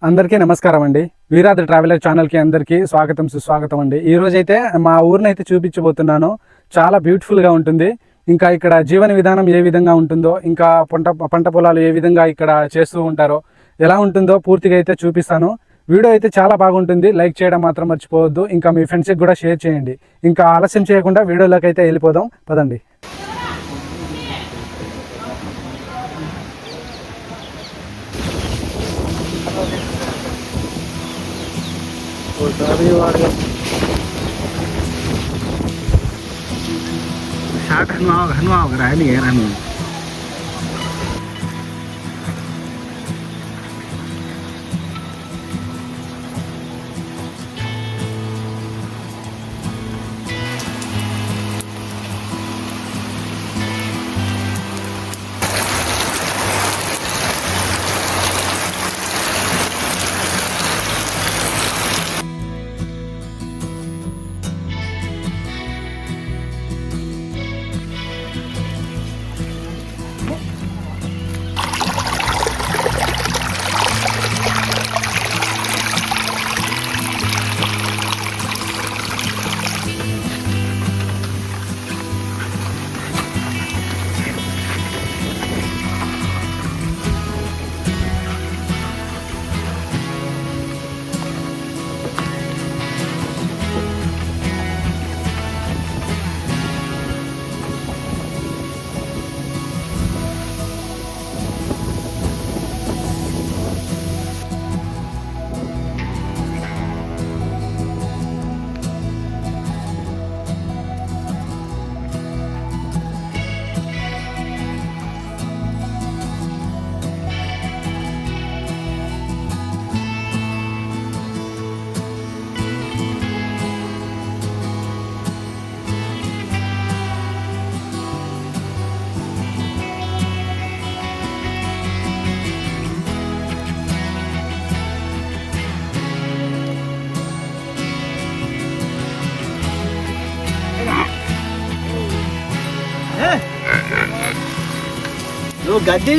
అందరికీ నమస్కారం అండి. వీరాద్రి ట్రావెలర్ ఛానల్కి అందరికీ స్వాగతం సుస్వాగతం అండి. ఈ రోజైతే మా ఊరినైతే చూపించబోతున్నాను. చాలా బ్యూటిఫుల్గా ఉంటుంది. ఇంకా ఇక్కడ జీవన విధానం ఏ విధంగా ఉంటుందో, ఇంకా పంట పొలాలు ఏ విధంగా ఇక్కడ చేస్తూ ఉంటారో, ఎలా ఉంటుందో పూర్తిగా అయితే చూపిస్తాను. వీడియో అయితే చాలా బాగుంటుంది. లైక్ చేయడం మాత్రం మర్చిపోవద్దు. ఇంకా మీ ఫ్రెండ్స్కి కూడా షేర్ చేయండి. ఇంకా ఆలస్యం చేయకుండా వీడియోలోకి అయితే వెళ్ళిపోదాం పదండి. शार्ट हनुआ वगैरह है नहीं है हनुआ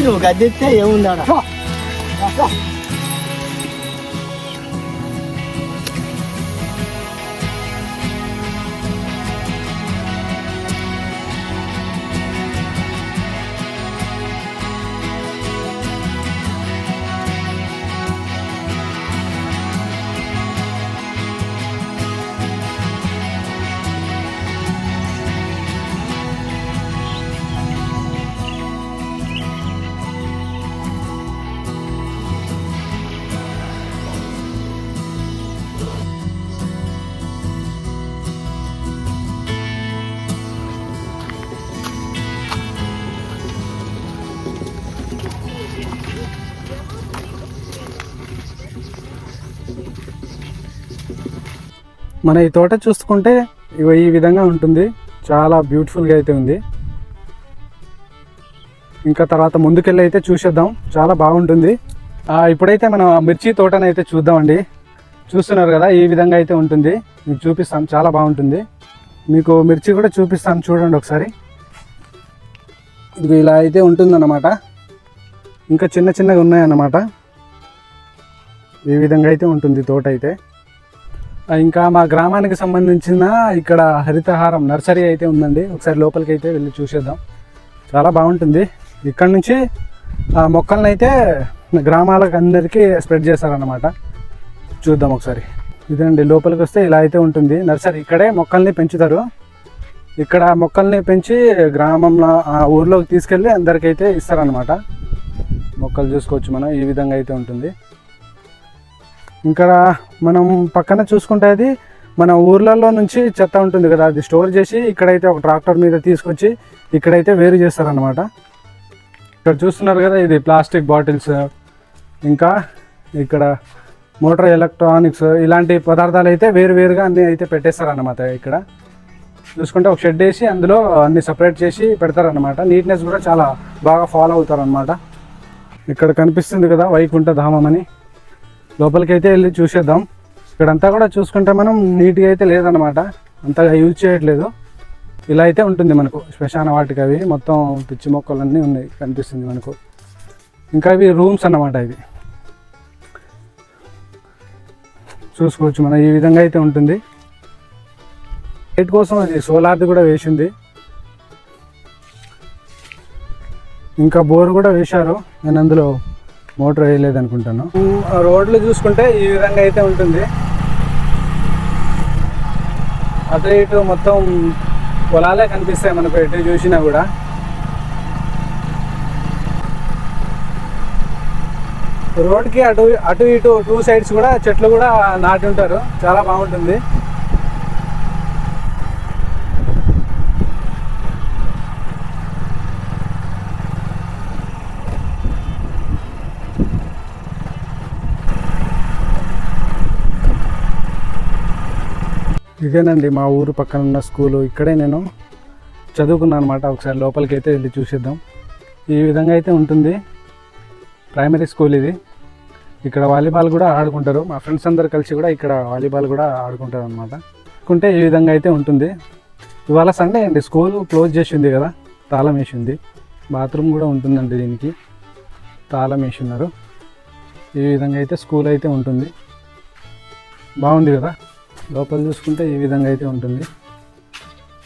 నువ్వు గద్దెత్తే ఏముందాడా మన ఈ తోట చూసుకుంటే ఈ విధంగా ఉంటుంది. చాలా బ్యూటిఫుల్గా అయితే ఉంది. ఇంకా తర్వాత ముందుకెళ్ళి అయితే చూసేద్దాం. చాలా బాగుంటుంది. ఇప్పుడైతే మనం మిర్చి తోటను అయితే చూద్దామండి. చూస్తున్నారు కదా, ఈ విధంగా అయితే ఉంటుంది. మీకు చూపిస్తాను, చాలా బాగుంటుంది. మీకు మిర్చి కూడా చూపిస్తాను, చూడండి ఒకసారి. ఇది ఇలా అయితే ఉంటుందన్నమాట. ఇంకా చిన్న చిన్నగా ఉన్నాయన్నమాట. ఈ విధంగా అయితే ఉంటుంది తోట అయితే. ఇంకా మా గ్రామానికి సంబంధించిన ఇక్కడ హరితహారం నర్సరీ అయితే ఉందండి. ఒకసారి లోపలికి అయితే వెళ్ళి చూసేద్దాం. చాలా బాగుంటుంది. ఇక్కడ నుంచి మొక్కలను అయితే గ్రామాలకు అందరికీ స్ప్రెడ్ చేస్తారన్నమాట. చూద్దాం ఒకసారి. ఇదండి, లోపలికి వస్తే ఇలా అయితే ఉంటుంది నర్సరీ. ఇక్కడే మొక్కల్ని పెంచుతారు. ఇక్కడ మొక్కల్ని పెంచి గ్రామంలో ఊర్లోకి తీసుకెళ్ళి అందరికైతే ఇస్తారనమాట. మొక్కలు చూసుకోవచ్చు మనం. ఈ విధంగా అయితే ఉంటుంది. ఇక్కడ మనం పక్కన చూసుకుంటే అది మన ఊర్లలో నుంచి చెత్త ఉంటుంది కదా, అది స్టోర్ చేసి ఇక్కడైతే ఒక ట్రాక్టర్ మీద తీసుకొచ్చి ఇక్కడైతే వేరు చేస్తారనమాట. ఇక్కడ చూస్తున్నారు కదా, ఇది ప్లాస్టిక్ బాటిల్స్, ఇంకా ఇక్కడ మోటార్ ఎలక్ట్రానిక్స్ ఇలాంటి పదార్థాలు అయితే వేరుగా అన్నీ అయితే పెట్టేస్తారన్నమాట. ఇక్కడ చూసుకుంటే ఒక షెడ్ వేసి అందులో అన్ని సపరేట్ చేసి పెడతారనమాట. నీట్నెస్ కూడా చాలా బాగా ఫాలో అవుతారనమాట. ఇక్కడ కనిపిస్తుంది కదా వైకుంఠ ధామం అని. లోపలికి అయితే వెళ్ళి చూసేద్దాం. ఇక్కడంతా కూడా చూసుకుంటే మనం నీట్గా అయితే లేదనమాట, అంతగా యూజ్ చేయట్లేదు. ఇలా అయితే ఉంటుంది మనకు శ్మశాన వాటికి. అవి మొత్తం పిచ్చి మొక్కలన్నీ ఉన్నాయి కనిపిస్తుంది మనకు. ఇంకా ఇవి రూమ్స్ అన్నమాట. ఇవి చూసుకోవచ్చు మనం. ఈ విధంగా అయితే ఉంటుంది. లైట్ కోసం అది సోలార్ది కూడా వేసింది. ఇంకా బోర్ కూడా వేశారు. నేను అందులో మోటార్ వేయలేదు అనుకుంటాను. రోడ్లు చూసుకుంటే ఈ విధంగా అయితే ఉంటుంది. అటు ఇటు మొత్తం పొలాలే కనిపిస్తాయి మనకు ఎటు చూసినా కూడా. రోడ్కి అటు అటు ఇటు 2 సైడ్స్ కూడా చెట్లు కూడా నాటి ఉంటారు. చాలా బాగుంటుంది. ఇదేనండి మా ఊరు పక్కన ఉన్న స్కూలు. ఇక్కడే నేను చదువుకున్నాను అనమాట. ఒకసారి లోపలికి అయితే వెళ్ళి చూసేద్దాం. ఈ విధంగా అయితే ఉంటుంది. ప్రైమరీ స్కూల్ ఇది. ఇక్కడ వాలీబాల్ కూడా ఆడుకుంటారు. మా ఫ్రెండ్స్ అందరు కలిసి కూడా ఇక్కడ వాలీబాల్ కూడా ఆడుకుంటారు అనమాట. అనుకుంటే ఈ విధంగా అయితే ఉంటుంది. ఇవాళ సండే అండి. స్కూల్ క్లోజ్ చేసింది కదా, తాళం వేసింది. బాత్రూమ్ కూడా ఉంటుందండి దీనికి, తాళం వేసి ఉన్నారు. ఈ విధంగా అయితే స్కూల్ అయితే ఉంటుంది. బాగుంది కదా. లోపల చూసుకుంటే ఈ విధంగా అయితే ఉంటుంది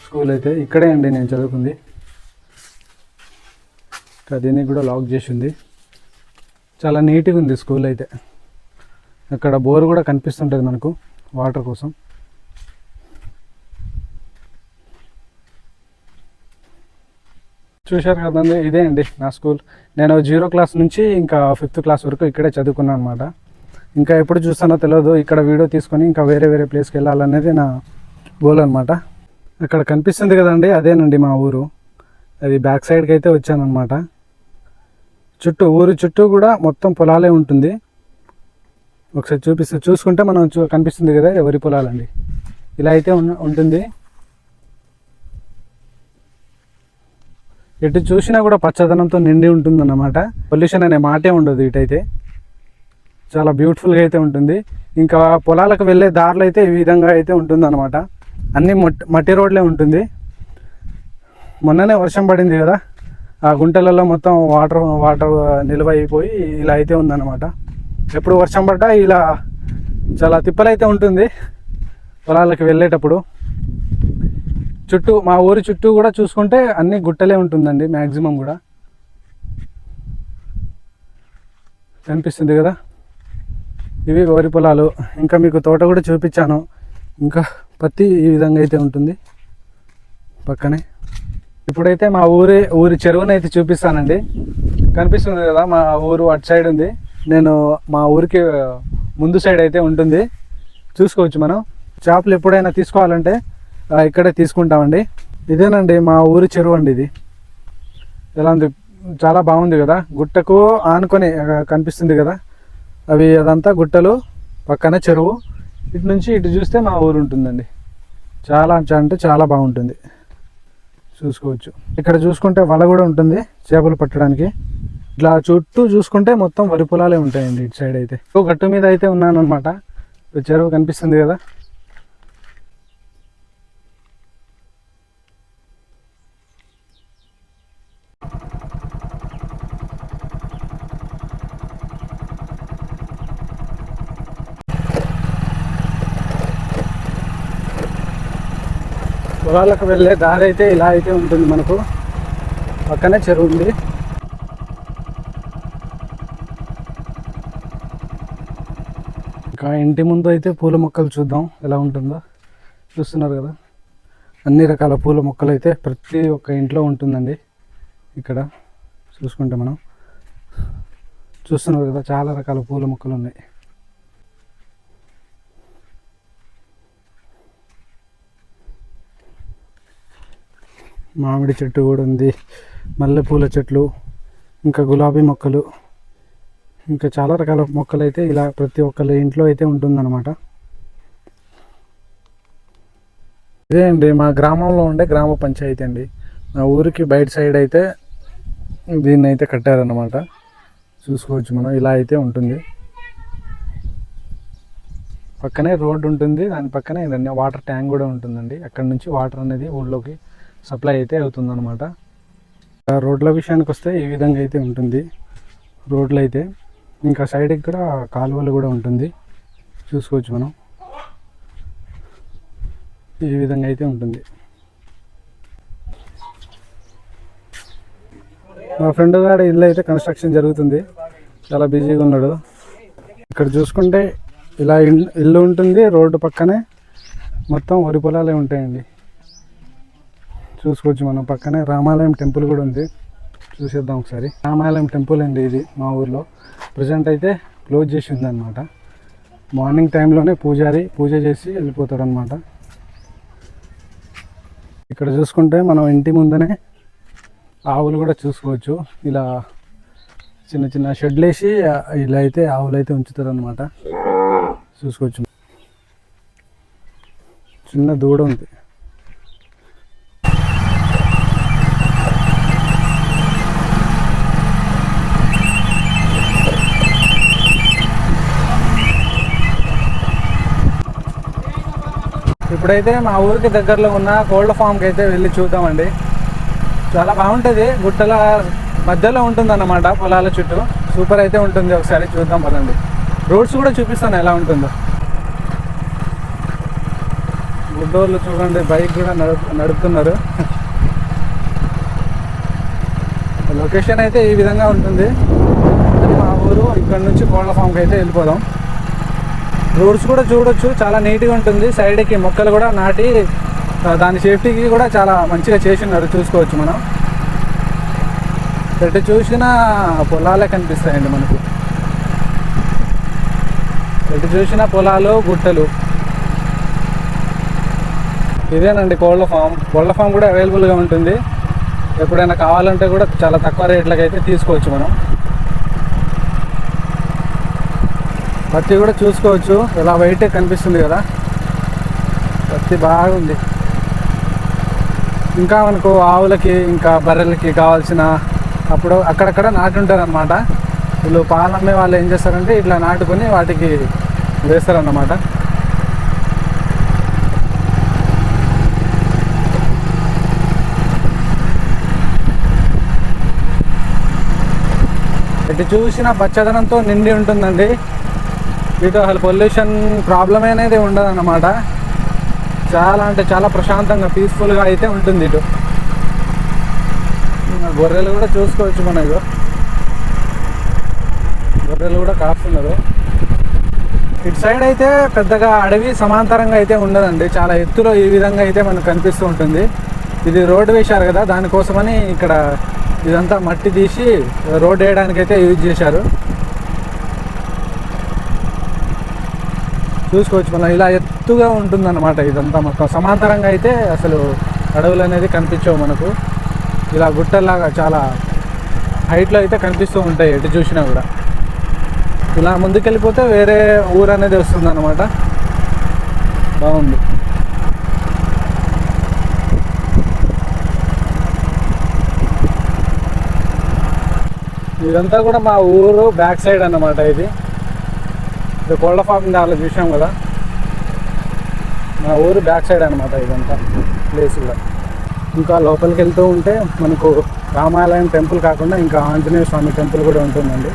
స్కూల్ అయితే. ఇక్కడే అండి నేను చదువుకుంది. దీనికి కూడా లాక్ చేసి ఉంది. చాలా నీట్గా ఉంది స్కూల్ అయితే. అక్కడ బోర్ కూడా కనిపిస్తుంటుంది మనకు వాటర్ కోసం. చూశారు కదండి, ఇదే అండి నా స్కూల్. నేను 0 క్లాస్ నుంచి ఇంకా 5th క్లాస్ వరకు ఇక్కడే చదువుకున్నాను అనమాట. ఇంకా ఎప్పుడు చూస్తానో తెలియదు. ఇక్కడ వీడియో తీసుకొని ఇంకా వేరే వేరే ప్లేస్కి వెళ్ళాలనేది నా గోల్ అనమాట. అక్కడ కనిపిస్తుంది కదండి, అదేనండి మా ఊరు. అది బ్యాక్ సైడ్కి అయితే వచ్చానమాట. ఊరు చుట్టూ కూడా మొత్తం పొలాలే ఉంటుంది. ఒకసారి చూసుకుంటే మనం కనిపిస్తుంది కదా వరి పొలాలండి. ఇలా అయితే ఉంటుంది. ఎటు చూసినా కూడా పచ్చదనంతో నిండి ఉంటుంది అన్నమాట. పొల్యూషన్ అనే మాటే ఉండదు ఇటైతే. చాలా బ్యూటిఫుల్గా అయితే ఉంటుంది. ఇంకా పొలాలకు వెళ్ళే దారులు అయితే ఈ విధంగా అయితే ఉంటుంది అనమాట. అన్నీ మట్టి రోడ్లే ఉంటుంది. మొన్ననే వర్షం పడింది కదా, ఆ గుంటలలో మొత్తం వాటర్ నిల్వ అయిపోయి ఇలా అయితే ఉందన్నమాట. ఎప్పుడు వర్షం పడ్డా ఇలా చాలా తిప్పలైతే ఉంటుంది పొలాలకు వెళ్ళేటప్పుడు. మా ఊరి చుట్టూ కూడా చూసుకుంటే అన్ని గుట్టలే ఉంటుందండి మ్యాక్సిమం కూడా. కనిపిస్తుంది కదా, ఇవి వరి పొలాలు. ఇంకా మీకు తోట కూడా చూపించాను. ఇంకా పత్తి ఈ విధంగా అయితే ఉంటుంది పక్కనే. ఇప్పుడైతే మా ఊరి చెరువుని అయితే చూపిస్తానండి. కనిపిస్తుంది కదా, మా ఊరు అటు సైడ్ ఉంది. నేను మా ఊరికి ముందు సైడ్ అయితే ఉంటుంది. చూసుకోవచ్చు మనం. చేపలు ఎప్పుడైనా తీసుకోవాలంటే ఇక్కడే తీసుకుంటామండి. ఇదేనండి మా ఊరి చెరువు అండి. ఇది ఎలా ఉంది, చాలా బాగుంది కదా. గుట్టకు ఆనుకొని కనిపిస్తుంది కదా, అదంతా గుట్టలు, పక్కన చెరువు. ఇటు నుంచి ఇటు చూస్తే మా ఊరు ఉంటుందండి. చాలా అంటే చాలా బాగుంటుంది. చూసుకోవచ్చు. ఇక్కడ చూసుకుంటే వల కూడా ఉంటుంది చేపలు పట్టడానికి. ఇట్లా చుట్టూ చూసుకుంటే మొత్తం వరి పొలాలే ఉంటాయండి ఇటు సైడ్ అయితే. గట్టు మీద అయితే ఉన్నాను అనమాట. చెరువు కనిపిస్తుంది కదా. పొలాలకు వెళ్ళే దారి అయితే ఇలా అయితే ఉంటుంది మనకు. పక్కనే చెరువు ఉంది. ఇంకా ఇంటి ముందు అయితే పూల మొక్కలు చూద్దాం ఎలా ఉంటుందో. చూస్తున్నారు కదా, అన్ని రకాల పూల మొక్కలు అయితే ప్రతి ఒక్క ఇంట్లో ఉంటుందండి. ఇక్కడ చూసుకుంటే మనం చూస్తున్నారు కదా, చాలా రకాల పూల మొక్కలు ఉన్నాయి. మామిడి చెట్టు కూడా ఉంది, మల్లెపూల చెట్లు, ఇంకా గులాబీ మొక్కలు, ఇంకా చాలా రకాల మొక్కలు అయితే ఇలా ప్రతి ఒక్కరి ఇంట్లో అయితే ఉంటుందన్నమాట. ఇదే అండి మా గ్రామంలో ఉండే గ్రామ పంచాయతీ అండి. మా ఊరికి బయట సైడ్ అయితే దీన్ని అయితే కట్టారన్నమాట. చూసుకోవచ్చు మనం. ఇలా అయితే ఉంటుంది. పక్కనే రోడ్డు ఉంటుంది, దాని పక్కనే వాటర్ ట్యాంక్ కూడా ఉంటుందండి. అక్కడ నుంచి వాటర్ అనేది ఊళ్ళోకి సప్లై అయితే అవుతుందన్నమాట. రోడ్ల విషయానికి వస్తే ఈ విధంగా అయితే ఉంటుంది రోడ్లు అయితే. ఇంకా సైడ్కి కూడా కాలువలు కూడా ఉంటుంది. చూసుకోవచ్చు మనం. ఈ విధంగా అయితే ఉంటుంది. మా ఫ్రెండ్ గారి ఇల్లు అయితే కన్స్ట్రక్షన్ జరుగుతుంది, చాలా బిజీగా ఉన్నాడు. ఇక్కడ చూసుకుంటే ఇలా ఇల్లు ఉంటుంది, రోడ్డు పక్కనే మొత్తం వరి పొలాలే ఉంటాయండి. చూసుకోవచ్చు మనం. పక్కనే రామాలయం టెంపుల్ కూడా ఉంది, చూసేద్దాం ఒకసారి. రామాలయం టెంపుల్ అండి ఇది మా ఊర్లో. ప్రజెంట్ అయితే క్లోజ్ చేసి ఉందన్నమాట. మార్నింగ్ టైంలోనే పూజారి పూజ చేసి వెళ్ళిపోతాడు అనమాట. ఇక్కడ చూసుకుంటే మనం ఇంటి ముందనే ఆవులు కూడా చూసుకోవచ్చు. ఇలా చిన్న చిన్న షెడ్లు వేసి ఇలా అయితే ఆవులు అయితే ఉంచుతారు అనమాట. చూసుకోవచ్చు, చిన్న దూడ ఉంది. ఇప్పుడైతే మా ఊరికి దగ్గరలో ఉన్న కోళ్ళ ఫామ్కి అయితే వెళ్ళి చూద్దామండి. చాలా బాగుంటుంది, గుట్టల మధ్యలో ఉంటుంది అన్నమాట, పొలాల చుట్టూ. సూపర్ అయితే ఉంటుంది, ఒకసారి చూద్దాం పదండి. రోడ్స్ కూడా చూపిస్తాను ఎలా ఉంటుందో. గుడ్డోళ్ళు చూడండి, బైక్ కూడా నడుపుతున్నారు. లొకేషన్ అయితే ఈ విధంగా ఉంటుంది. అది మా ఊరు. ఇక్కడ నుంచి కోళ్ళ ఫామ్కి అయితే వెళ్ళిపోదాం. రోడ్స్ కూడా చూడొచ్చు, చాలా నీట్గా ఉంటుంది. సైడ్కి మొక్కలు కూడా నాటి దాని సేఫ్టీకి కూడా చాలా మంచిగా చేసినారు, చూసుకోవచ్చు మనం. ఎటు చూసినా పొలాలే కనిపిస్తాయండి మనకు. ఎటు చూసినా పొలాలు, గుట్టలు. ఇదేనండి కోళ్ళ ఫామ్. కోళ్ళ ఫామ్ కూడా అవైలబుల్గా ఉంటుంది. ఎప్పుడైనా కావాలంటే కూడా చాలా తక్కువ రేట్లకి అయితే తీసుకోవచ్చు మనం. పత్తి కూడా చూసుకోవచ్చు, ఇలా వైట్ కనిపిస్తుంది కదా, పత్తి బాగుంది. ఇంకా మనకు ఆవులకి ఇంకా బర్రెలకి కావాల్సిన అప్పుడు అక్కడక్కడ నాటి ఉంటారు అనమాట. వీళ్ళు పాలు అమ్మే వాళ్ళు ఏం చేస్తారంటే ఇట్లా నాటుకొని వాటికి వేస్తారన్నమాట. ఇటు చూసిన పచ్చదనంతో నిండి ఉంటుందండి. ఇటు అసలు పొల్యూషన్ ప్రాబ్లమ్ అనేది ఉండదు అన్నమాట. చాలా అంటే చాలా ప్రశాంతంగా, పీస్ఫుల్గా అయితే ఉంటుంది. ఇటు గొర్రెలు కూడా చూసుకోవచ్చు మనకు. గొర్రెలు కూడా కాస్తున్నారు. ఇటు సైడ్ అయితే పెద్దగా అడవి సమాంతరంగా అయితే ఉండదండి, చాలా ఎత్తులో ఈ విధంగా అయితే మనకు కనిపిస్తూ ఉంటుంది. ఇది రోడ్డు వేశారు కదా, దానికోసమని ఇక్కడ ఇదంతా మట్టి తీసి రోడ్ వేయడానికి అయితే యూజ్ చేశారు. చూసుకోవచ్చు మనం. ఇలా ఎత్తుగా ఉంటుందన్నమాట ఇదంతా మొత్తం. సమాంతరంగా అయితే అసలు అడవులు అనేది కనిపించవు మనకు. ఇలా గుట్టల్లాగా చాలా హైట్లో అయితే కనిపిస్తూ ఉంటాయి ఎటు చూసినా కూడా. ఇలా ముందుకెళ్ళిపోతే వేరే ఊరు అనేది వస్తుంది అన్నమాట. బాగుంది. ఇదంతా కూడా మా ఊరు బ్యాక్ సైడ్ అన్నమాట. ఇది కోళ్ళ ఫామ్ దానిలో చూసాం కదా, మా ఊరు బ్యాక్ సైడ్ అనమాట ఇదంతా ప్లేస్ కూడా. ఇంకా లోపలికి వెళ్తూ ఉంటే మనకు రామాలయం టెంపుల్ కాకుండా ఇంకా ఆంజనేయ స్వామి టెంపుల్ కూడా ఉంటుందండి.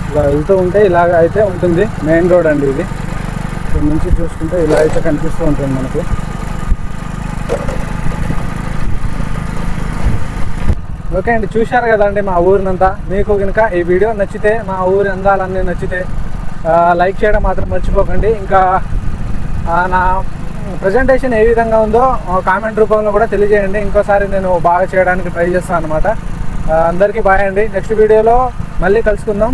ఇలా వెళ్తూ ఉంటే ఇలాగ అయితే ఉంటుంది. మెయిన్ రోడ్ అండి ఇది. ఇక్కడ నుంచి చూసుకుంటే ఇలా అయితే కనిపిస్తూ ఉంటుంది మనకు. ఓకే అండి, చూశారు కదండి మా ఊరినంతా. మీకు కనుక ఈ వీడియో నచ్చితే, మా ఊరి అందాలన్నీ నచ్చితే లైక్ చేయడం మాత్రం మర్చిపోకండి. ఇంకా నా ప్రజెంటేషన్ ఏ విధంగా ఉందో కామెంట్ రూపంలో కూడా తెలియజేయండి. ఇంకోసారి నేను బాగా చేయడానికి ట్రై చేస్తాను అనమాట. అందరికీ బాయ్ అండి. నెక్స్ట్ వీడియోలో మళ్ళీ కలుసుకుందాం.